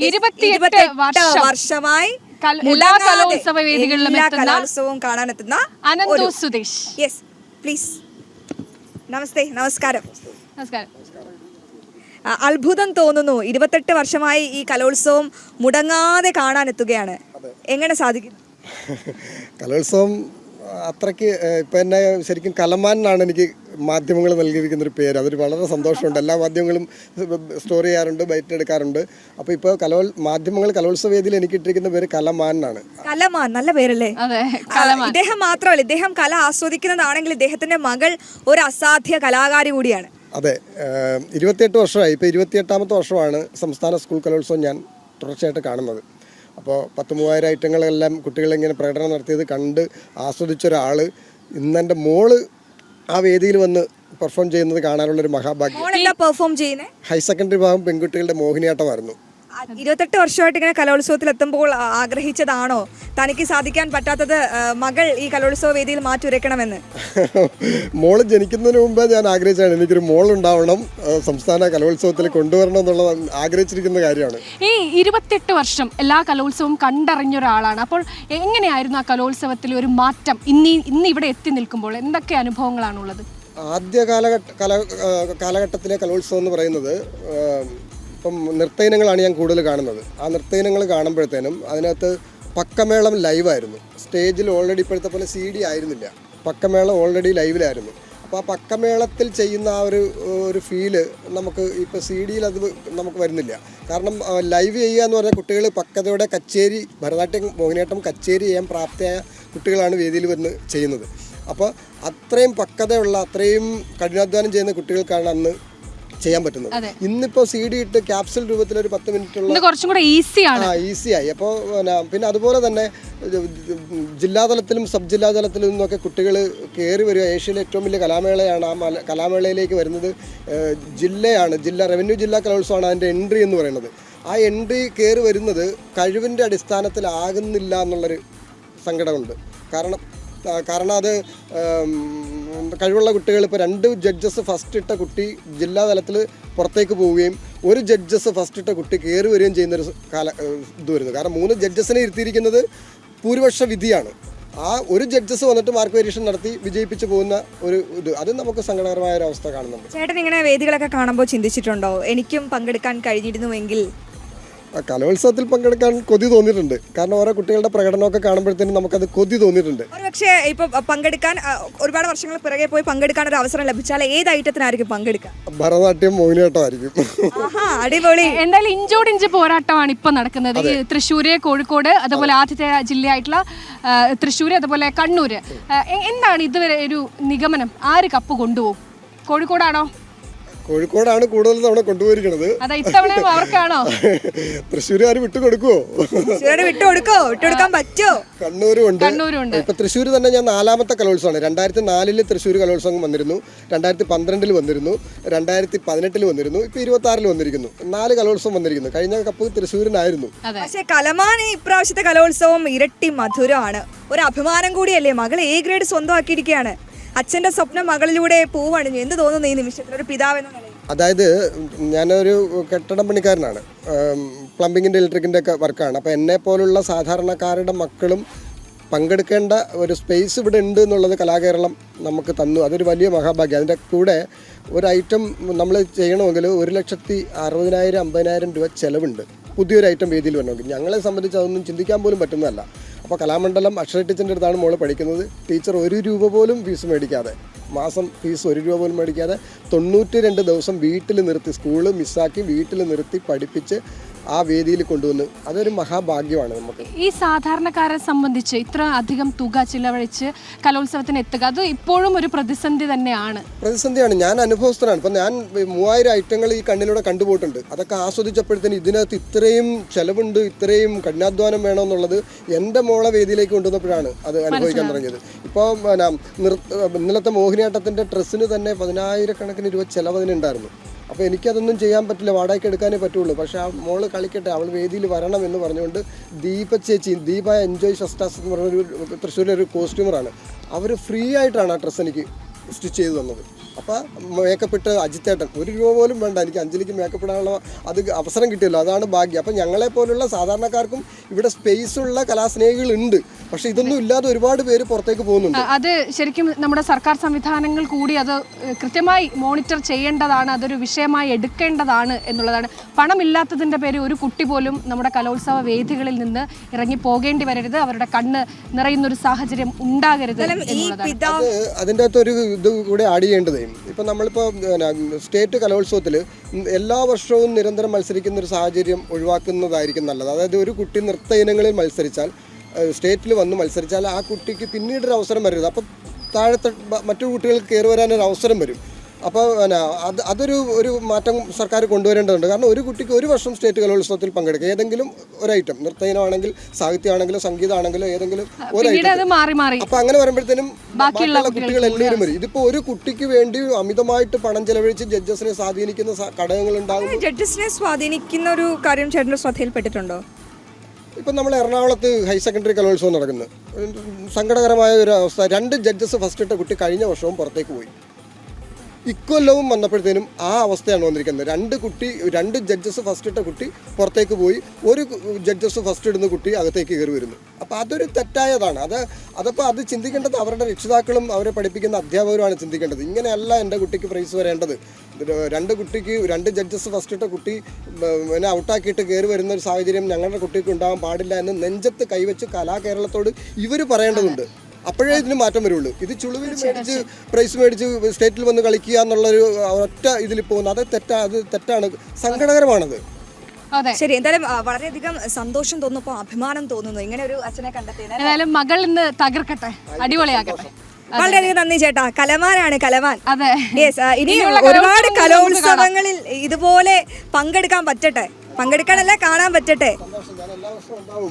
28 വർഷമായി എല്ലാ കലോത്സവ വേദികളിലും കലോത്സവവും കാണാനെത്തുന്ന അനന്തു സുദേശ്. Yes please. നമസ്തേ. നമസ്കാരം. നമസ്കാരം. അത്ഭുതം തോന്നുന്നു, 28 വർഷമായി ഈ കലോത്സവം മുടങ്ങാതെ കാണാനെത്തുകയാണ്. എങ്ങനെ സാധിക്കുന്നു? കലോത്സവം അത്രയ്ക്ക് ഇപ്പം എന്നെ ശരിക്കും കലമാൻ എന്നാണ് എനിക്ക് മാധ്യമങ്ങൾ നൽകിയിരിക്കുന്നൊരു പേര്. അതൊരു വളരെ സന്തോഷമുണ്ട്. എല്ലാ മാധ്യമങ്ങളും സ്റ്റോറി ചെയ്യാറുണ്ട്, ബൈറ്റ് എടുക്കാറുണ്ട്. അപ്പോൾ ഇപ്പോൾ മാധ്യമങ്ങൾ കലോത്സവ വേദിയിൽ എനിക്ക് ഇട്ടിരിക്കുന്ന പേര് കലമാൻ എന്നാണ്. കലമാൻ നല്ല പേരല്ലേ? ഇദ്ദേഹം മാത്രമല്ല, ഇദ്ദേഹം കല ആസ്വദിക്കുന്നതാണെങ്കിൽ ഇദ്ദേഹത്തിൻ്റെ മകൾ ഒരു അസാധ്യ കലാകാരി കൂടിയാണ്. അതെ, 28 വർഷമായി. ഇപ്പോൾ 28ാമത്തെ വർഷമാണ് സംസ്ഥാന സ്കൂൾ കലോത്സവം ഞാൻ തുടർച്ചയായിട്ട് കാണുന്നത്. അപ്പോൾ 10,000 ഐറ്റങ്ങളെല്ലാം കുട്ടികളിങ്ങനെ പ്രകടനം നടത്തിയത് കണ്ട് ആസ്വദിച്ച ഒരാൾ ഇന്നെൻ്റെ മോള് ആ വേദിയിൽ വന്ന് പെർഫോം ചെയ്യുന്നത് കാണാനുള്ളൊരു മഹാഭാഗ്യം. പെർഫോം ചെയ്യുന്നത് ഹയർ സെക്കൻഡറി ഭാഗം പെൺകുട്ടികളുടെ മോഹിനിയാട്ടമായിരുന്നു. 28 വർഷമായിട്ട് ഇങ്ങനെ കലോത്സവത്തിൽ എത്തുമ്പോൾ ആഗ്രഹിച്ചതാണോ തനിക്ക് സാധിക്കാൻ പറ്റാത്തത് മകൾ ഈ കലോത്സവ വേദിയിൽ മാറ്റുരയ്ക്കണമെന്ന്? മോള് ജനിക്കുന്നതിന് മുമ്പേ ഞാൻ ആഗ്രഹിച്ചാണ് എനിക്കൊരു മോളുണ്ടാവണം, സംസ്ഥാന കലോത്സവത്തിൽ കൊണ്ടുവരണം എന്നുള്ളത് ആഗ്രഹിച്ചിരിക്കുന്ന കാര്യമാണ്. ഈ 28 വർഷം എല്ലാ കലോത്സവവും കണ്ടറിഞ്ഞ ഒരാളാണ്. അപ്പോൾ എങ്ങനെയായിരുന്നു ആ കലോത്സവത്തിൽ ഒരു മാറ്റം ഇന്ന് ഇവിടെ എത്തി നിൽക്കുമ്പോൾ എന്തൊക്കെ അനുഭവങ്ങളാണുള്ളത്? ആദ്യ കാലഘട്ടത്തിലെ കലോത്സവം എന്ന് പറയുന്നത് ഇപ്പം നൃത്തയിനങ്ങളാണ് ഞാൻ കൂടുതൽ കാണുന്നത്. ആ നൃത്തയിനങ്ങൾ കാണുമ്പോഴത്തേനും അതിനകത്ത് പക്കമേളം ലൈവായിരുന്നു. സ്റ്റേജിൽ ഓൾറെഡി ഇപ്പോഴത്തെ പോലെ CD ആയിരുന്നില്ല, പക്കമേളം ഓൾറെഡി ലൈവിലായിരുന്നു. അപ്പോൾ ആ പക്കമേളത്തിൽ ചെയ്യുന്ന ആ ഒരു ഫീല് നമുക്ക് ഇപ്പോൾ CD അത് നമുക്ക് വരുന്നില്ല. കാരണം ലൈവ് ചെയ്യുക എന്ന് പറഞ്ഞാൽ കുട്ടികൾ പക്വതയോടെ കച്ചേരി, ഭരതനാട്യം മോഹിനിയാട്ടം കച്ചേരി ചെയ്യാൻ പ്രാപ്തിയായ കുട്ടികളാണ് വേദിയിൽ വന്ന് ചെയ്യുന്നത്. അപ്പോൾ അത്രയും പക്വതയുള്ള, അത്രയും കഠിനാധ്വാനം ചെയ്യുന്ന കുട്ടികൾക്കാണ് അന്ന് ചെയ്യാൻ പറ്റുന്നത്. ഇന്നിപ്പോൾ CD ഇട്ട് ക്യാപ്സൽ രൂപത്തിലൊരു 10 മിനിറ്റുള്ള കുറച്ചും കൂടെ ഈസിയായി. അപ്പോൾ പിന്നെ അതുപോലെ തന്നെ ജില്ലാതലത്തിലും സബ് ജില്ലാതലത്തിലും നിന്നൊക്കെ കുട്ടികൾ കയറി വരിക. ഏഷ്യയിലെ ഏറ്റവും വലിയ കലാമേളയാണ്. ആ കലാമേളയിലേക്ക് വരുന്നത് റവന്യൂ ജില്ലാ കലോത്സവമാണ് അതിൻ്റെ എൻട്രി എന്ന് പറയുന്നത്. ആ എൻട്രി കയറി വരുന്നത് കഴിവിൻ്റെ അടിസ്ഥാനത്തിലാകുന്നില്ല എന്നുള്ളൊരു സങ്കടമുണ്ട്. കാരണം അത് കഴിവുള്ള കുട്ടികൾ ഇപ്പോൾ 2 ജഡ്ജസ് ഫസ്റ്റ് ഇട്ട കുട്ടി ജില്ലാ തലത്തിൽ പുറത്തേക്ക് പോവുകയും 1 ജഡ്ജസ് ഫസ്റ്റ് ഇട്ട കുട്ടി കയറി വരികയും ചെയ്യുന്നൊരു ഇത് വരുന്നു. കാരണം 3 ജഡ്ജസിനെ ഇരുത്തിയിരിക്കുന്നത് ഭൂരിപക്ഷ വിധിയാണ്. ആ 1 ജഡ്ജസ് വന്നിട്ട് മാർക്ക് വേരിയേഷൻ നടത്തി വിജയിപ്പിച്ച് പോകുന്ന ഒരു അത് നമുക്ക് സങ്കടകരമായ ഒരു അവസ്ഥ കാണുന്നുണ്ട്. ചേട്ടൻ ഇങ്ങനെ വേദികളൊക്കെ കാണുമ്പോൾ ചിന്തിച്ചിട്ടുണ്ടോ എനിക്കും പങ്കെടുക്കാൻ കഴിഞ്ഞിരുന്നുവെങ്കിൽ? കലോത്സവത്തിൽ പങ്കെടുക്കാൻ കൊതി തോന്നിയിട്ടുണ്ട്. കാരണം ഓരോ കുട്ടികളുടെ പ്രകടനമൊക്കെ കാണുമ്പോഴത്തേനും നമുക്കത് കൊതി തോന്നിയിട്ടുണ്ട്. പക്ഷേ ഇപ്പോൾ പങ്കെടുക്കാൻ ഒരുപാട് വർഷങ്ങൾ പിറകെ പോയി പങ്കെടുക്കാൻ ഒരു അവസരം ലഭിച്ചാൽ ഏത് ഐറ്റത്തിനായിരിക്കും പങ്കെടുക്കുക? ഭരതനാട്യം മോഹിനിയാട്ടമായിരിക്കും. അടിപൊളി. എന്തായാലും ഇഞ്ചോടിഞ്ച് പോരാട്ടമാണ് ഇപ്പൊ നടക്കുന്നത്. ഈ തൃശ്ശൂര്, കോഴിക്കോട്, അതുപോലെ ആദ്യത്തെ ജില്ലയായിട്ടുള്ള തൃശ്ശൂര്, അതുപോലെ കണ്ണൂര്. എന്താണ് ഇതുവരെ ഒരു നിഗമനം? ആര് കപ്പ് കൊണ്ടുപോകും? കോഴിക്കോടാണോ? കോഴിക്കോടാണ് കൂടുതൽ തവണ കൊണ്ടുപോയിരിക്കുന്നത്. തൃശ്ശൂരുകാർ വിട്ടുകൊടുക്കുവോ? വിട്ടുകൊടുക്കാൻ പറ്റുമോ? കണ്ണൂരുണ്ട്. ഇപ്പൊ തൃശ്ശൂർ തന്നെ ഞാൻ 4ാമത്തെ കലോത്സവമാണ്. 2004 തൃശ്ശൂർ കലോത്സവം വന്നിരുന്നു, 2012 വന്നിരുന്നു, 2018 വന്നിരുന്നു, ഇപ്പൊ 2026 വന്നിരിക്കുന്നു. 4 കലോത്സവം വന്നിരിക്കുന്നു. കഴിഞ്ഞ കപ്പ് തൃശ്ശൂരിനായിരുന്നു. പക്ഷേ കലമാൻ ഇപ്രാവശ്യത്തെ കലോത്സവം ഇരട്ടി മധുരമാണ്. ഒരു അഭിമാനം കൂടിയല്ലേ? മകൾ A ഗ്രേഡ് സ്വന്തമാക്കിയിരിക്കുകയാണ്. അച്ഛൻ്റെ സ്വപ്നം മകളിലൂടെ പൂവണിഞ്ഞു. എന്ത് തോന്നുന്നു ഈ നിമിഷത്തിൽ ഒരു പിതാവെന്ന നിലയിൽ? അതായത് ഞാനൊരു കെട്ടിടം പണിക്കാരനാണ്, പ്ലംബിങ്ങിൻ്റെ ഇലക്ട്രിക്കിൻ്റെ ഒക്കെ വർക്കാണ്. അപ്പോൾ എന്നെ പോലുള്ള സാധാരണക്കാരുടെ മക്കളും പങ്കെടുക്കേണ്ട ഒരു സ്പേസ് ഇവിടെ ഉണ്ട് എന്നുള്ളത് കലാകേരളം നമുക്ക് തന്നു. അതൊരു വലിയ മഹാഭാഗ്യം. അതിൻ്റെ കൂടെ ഒരു ഐറ്റം നമ്മൾ ചെയ്യണമെങ്കിൽ 1,60,000 50,000 രൂപ ചിലവുണ്ട് പുതിയൊരു ഐറ്റം വേദിയിൽ വരണമെങ്കിൽ. ഞങ്ങളെ സംബന്ധിച്ച് അതൊന്നും ചിന്തിക്കാൻ പോലും പറ്റുന്നതല്ല. അപ്പോൾ കലാമണ്ഡലം അക്ഷര ടീച്ചറിൻ്റെ അടുത്താണ് മോള് പഠിക്കുന്നത്. ടീച്ചർ 1 രൂപ പോലും ഫീസ് മേടിക്കാതെ, മാസം ഫീസ് 1 രൂപ പോലും മേടിക്കാതെ 92 ദിവസം വീട്ടിൽ നിർത്തി, സ്കൂള് മിസ്സാക്കി വീട്ടിൽ നിർത്തി പഠിപ്പിച്ച് ആ വേദിയിൽ കൊണ്ടുവന്ന് അതൊരു മഹാഭാഗ്യമാണ് നമുക്ക്. ഈ സാധാരണക്കാരെ സംബന്ധിച്ച് ഇത്ര അധികം തുക ചിലവഴിച്ച് കലോത്സവത്തിന് എത്തുക അത് ഇപ്പോഴും ഒരു പ്രതിസന്ധി തന്നെയാണ്. പ്രതിസന്ധിയാണ്. ഞാൻ അനുഭവസ്ഥനാണ്. ഇപ്പം ഞാൻ 3000 ഐറ്റങ്ങൾ ഈ കണ്ണിലൂടെ കണ്ടുപോയിട്ടുണ്ട്. അതൊക്കെ ആസ്വദിച്ചപ്പോഴത്തേന് ഇതിനകത്ത് ഇത്രയും ചെലവുണ്ട്, ഇത്രയും കഠിനാധ്വാനം വേണമെന്നുള്ളത് എൻ്റെ മോളെ വേദിയിലേക്ക് കൊണ്ടുവന്നപ്പോഴാണ് അത് അനുഭവിക്കാൻ തുടങ്ങിയത്. ഇപ്പോൾ ഇന്നലത്തെ മോഹിനിയാട്ടത്തിൻ്റെ ഡ്രസ്സിന് തന്നെ 10,000 കണക്കിന് രൂപ ചിലവതിനുണ്ടായിരുന്നു. അപ്പോൾ എനിക്കതൊന്നും ചെയ്യാൻ പറ്റില്ല, വാടകയ്ക്ക് എടുക്കാനേ പറ്റുള്ളൂ. പക്ഷേ ആ മോള് കളിക്കട്ടെ, അവൾ വേദിയിൽ വരണം എന്ന് പറഞ്ഞുകൊണ്ട് ദീപ എൻജോയ് ഫസ്റ്റാസ് എന്ന് പറഞ്ഞൊരു തൃശ്ശൂരിലെ ഒരു കോസ്റ്റ്യൂമറാണ്. അവർ ഫ്രീ ആയിട്ടാണ് ആ ഡ്രസ്സ് എനിക്ക് സ്റ്റിച്ച് ചെയ്ത് തന്നത്. അപ്പോൾ മേക്കപ്പ് ഇട്ട് അജിത്തേട്ടൻ 1 രൂപ പോലും വേണ്ട, എനിക്ക് അഞ്ജലിക്ക് മേക്കപ്പ് ഇടാനുള്ള അത് അവസരം കിട്ടിയല്ലോ, അതാണ് ഭാഗ്യം. അപ്പം ഞങ്ങളെപ്പോലുള്ള സാധാരണക്കാർക്കും ഇവിടെ സ്പേസുള്ള കലാസ്നേഹികളുണ്ട്, പക്ഷേ ഇതൊന്നും ഇല്ലാതെ ഒരുപാട് പേര് പുറത്തേക്ക് പോകുന്നുണ്ട്. അത് ശരിക്കും നമ്മുടെ സർക്കാർ സംവിധാനങ്ങൾ കൂടി അത് കൃത്യമായി മോണിറ്റർ ചെയ്യേണ്ടതാണ്, അതൊരു വിഷയമായി എടുക്കേണ്ടതാണ് എന്നുള്ളതാണ്. പണമില്ലാത്തതിൻ്റെ പേര് ഒരു കുട്ടി പോലും നമ്മുടെ കലോത്സവ വേദികളിൽ നിന്ന് ഇറങ്ങി പോകേണ്ടി വരരുത്, അവരുടെ കണ്ണ് നിറയുന്നൊരു സാഹചര്യം ഉണ്ടാകരുത് എന്നുള്ളതാണ്. അതിൻ്റെ അകത്തൊരു ഇത് കൂടെ ആഡ് ചെയ്യേണ്ടത്, ഇപ്പം നമ്മളിപ്പോൾ സ്റ്റേറ്റ് കലോത്സവത്തിൽ എല്ലാ വർഷവും നിരന്തരം മത്സരിക്കുന്ന ഒരു സാഹചര്യം ഒഴിവാക്കുന്നതായിരിക്കും നല്ലത്. അതായത് ഒരു കുട്ടി നൃത്ത ഇനങ്ങളിൽ മത്സരിച്ചാൽ, സ്റ്റേറ്റിൽ വന്ന് മത്സരിച്ചാൽ ആ കുട്ടിക്ക് പിന്നീടൊരു അവസരം വരരുത്. അപ്പം താഴത്തെ മറ്റു കുട്ടികൾക്ക് കയറി വരാനൊരു അവസരം വരും. അപ്പോൾ അതൊരു മാറ്റം സർക്കാർ കൊണ്ടുവരേണ്ടതുണ്ട്. കാരണം ഒരു കുട്ടിക്ക് ഒരു വർഷം സ്റ്റേറ്റ് കലോത്സവത്തിൽ പങ്കെടുക്കുക, ഏതെങ്കിലും ഒരു ഐറ്റം, നൃത്തയിനമാണെങ്കിൽ സാഹിത്യമാണെങ്കിലും സംഗീതമാണെങ്കിലും ഏതെങ്കിലും ഒരു ഐറ്റം. അപ്പോൾ അങ്ങനെ വരുമ്പോഴത്തേനും ബാക്കിയുള്ള കുട്ടികൾ എല്ലാവരും വരും. ഇതിപ്പോൾ ഒരു കുട്ടിക്ക് വേണ്ടി അമിതമായിട്ട് പണം ചെലവഴിച്ച് ജഡ്ജസിനെ സ്വാധീനിക്കുന്ന ഘടകങ്ങൾ ഉണ്ടാകും. ജഡ്ജസിനെ സ്വാധീനിക്കുന്ന ഒരു കാര്യം ചേട്ടൻ്റെ ശ്രദ്ധയിൽപ്പെട്ടിട്ടുണ്ടോ? ഇപ്പം നമ്മൾ എറണാകുളത്ത് ഹയർ സെക്കൻഡറി കലോത്സവം നടക്കുന്നു, സങ്കടകരമായ ഒരു അവസ്ഥ. 2 ജഡ്ജസ് ഫസ്റ്റ് ഇട്ട കുട്ടി കഴിഞ്ഞ വർഷവും പുറത്തേക്ക് പോയി. ഇക്കൊല്ലവും വന്നപ്പോഴത്തേനും ആ അവസ്ഥയാണ് വന്നിരിക്കുന്നത്. 2 ജഡ്ജസ് ഫസ്റ്റ് ഇട്ട കുട്ടി പുറത്തേക്ക് പോയി, 1 ജഡ്ജസ് ഫസ്റ്റ് ഇടുന്ന കുട്ടി അകത്തേക്ക് കയറി വരുന്നു. അപ്പോൾ അതൊരു തെറ്റായതാണ്. അതപ്പോൾ അത് ചിന്തിക്കേണ്ടത് അവരുടെ രക്ഷിതാക്കളും അവരെ പഠിപ്പിക്കുന്ന അധ്യാപകരുമാണ് ചിന്തിക്കേണ്ടത്. ഇങ്ങനെയല്ല എൻ്റെ കുട്ടിക്ക് പ്രൈസ് വരേണ്ടത്. 2 ജഡ്ജസ് ഫസ്റ്റ് ഇട്ട കുട്ടി എന്നെ ഔട്ടാക്കിയിട്ട് കയറി വരുന്ന ഒരു സാഹചര്യം ഞങ്ങളുടെ കുട്ടിക്ക് ഉണ്ടാകാൻ പാടില്ല എന്ന് നെഞ്ചത്ത് കൈവച്ച് കലാകേരളത്തോട് ഇവർ പറയേണ്ടതുണ്ട്. അപ്പോഴേ ഇതിന് മാറ്റം വരുള്ളൂ. ഇത് ചുളുവിൽ മേടിച്ച് പ്രൈസ് മേടിച്ച് സ്റ്റേറ്റിൽ വന്ന് കളിക്കുക എന്നുള്ളൊരു ഒറ്റ ഇതിൽ പോകുന്നത് അത് തെറ്റാണ്, സങ്കടകരമാണത്. ശരി, എന്തായാലും വളരെയധികം സന്തോഷം തോന്നുന്നു, അഭിമാനം തോന്നുന്നു ഇങ്ങനെ ഒരു അച്ഛനെ കണ്ടെത്തിയത്. ഏതായാലും മകൾ ഇന്ന് തകർക്കട്ടെ, അടിപൊളിയാകട്ടെ. വളരെയധികം നന്ദി ചേട്ടാ, കലമാനാണ് കലമാൻ. അതെ, ഇനി ഒരുപാട് കലോത്സവങ്ങളിൽ ഇതുപോലെ പങ്കെടുക്കാൻ പറ്റട്ടെ, പങ്കെടുക്കാനല്ല കാണാൻ പറ്റട്ടെ. ഞാൻ എല്ലാ വർഷവും ഉണ്ടാവും.